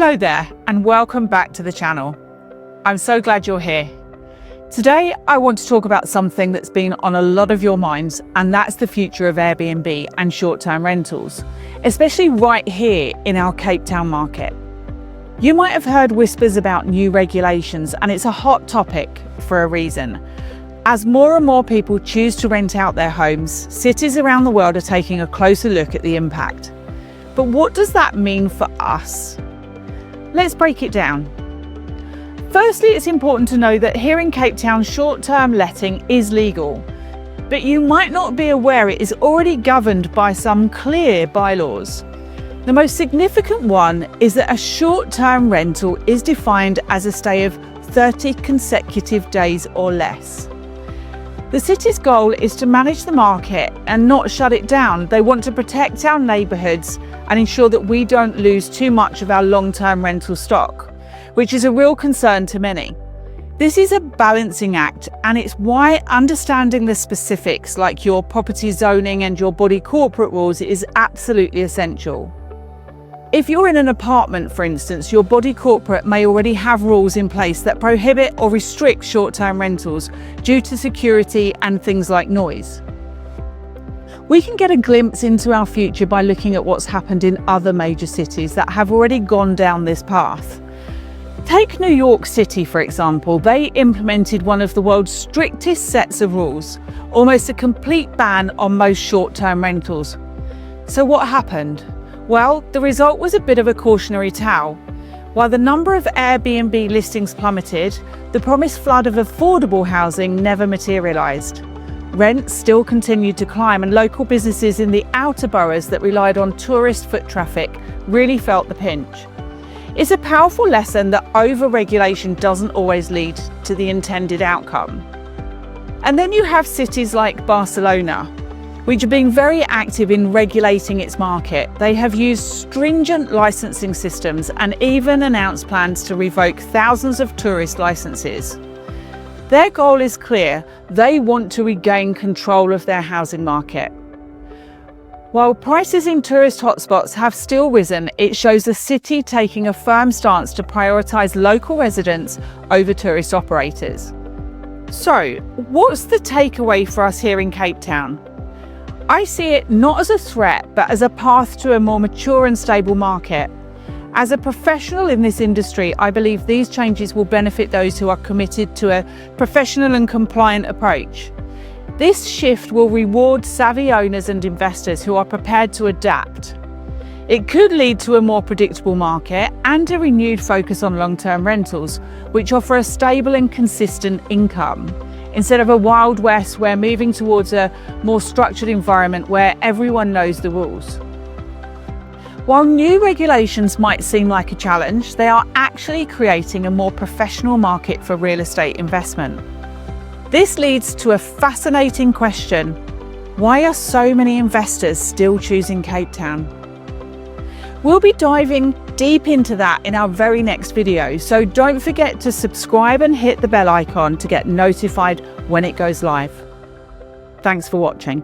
Hello there and welcome back to the channel. I'm so glad you're here. Today I want to talk about something that's been on a lot of your minds, and that's the future of Airbnb and short-term rentals, especially right here in our Cape Town market. You might have heard whispers about new regulations, and it's a hot topic for a reason. As more and more people choose to rent out their homes, cities around the world are taking a closer look at the impact. But what does that mean for us? Let's break it down. Firstly, it's important to know that here in Cape Town, short-term letting is legal, but you might not be aware it is already governed by some clear bylaws. The most significant one is that a short-term rental is defined as a stay of 30 consecutive days or less. The city's goal is to manage the market and not shut it down. They want to protect our neighbourhoods and ensure that we don't lose too much of our long-term rental stock, which is a real concern to many. This is a balancing act, and it's why understanding the specifics like your property zoning and your body corporate rules is absolutely essential. If you're in an apartment, for instance, your body corporate may already have rules in place that prohibit or restrict short-term rentals due to security and things like noise. We can get a glimpse into our future by looking at what's happened in other major cities that have already gone down this path. Take New York City, for example. They implemented one of the world's strictest sets of rules, almost a complete ban on most short-term rentals. So what happened? Well, the result was a bit of a cautionary tale. While the number of Airbnb listings plummeted, the promised flood of affordable housing never materialised. Rents still continued to climb, and local businesses in the outer boroughs that relied on tourist foot traffic really felt the pinch. It's a powerful lesson that over-regulation doesn't always lead to the intended outcome. And then you have cities like Barcelona, which are being very active in regulating its market. They have used stringent licensing systems and even announced plans to revoke thousands of tourist licenses. Their goal is clear: they want to regain control of their housing market. While prices in tourist hotspots have still risen, it shows the city taking a firm stance to prioritise local residents over tourist operators. So, what's the takeaway for us here in Cape Town? I see it not as a threat, but as a path to a more mature and stable market. As a professional in this industry, I believe these changes will benefit those who are committed to a professional and compliant approach. This shift will reward savvy owners and investors who are prepared to adapt. It could lead to a more predictable market and a renewed focus on long-term rentals, which offer a stable and consistent income, instead of a Wild West where moving towards a more structured environment where everyone knows the rules. While new regulations might seem like a challenge, they are actually creating a more professional market for real estate investment. This leads to a fascinating question: why are so many investors still choosing Cape Town? We'll be diving deep into that in our very next video, so don't forget to subscribe and hit the bell icon to get notified when it goes live. Thanks for watching.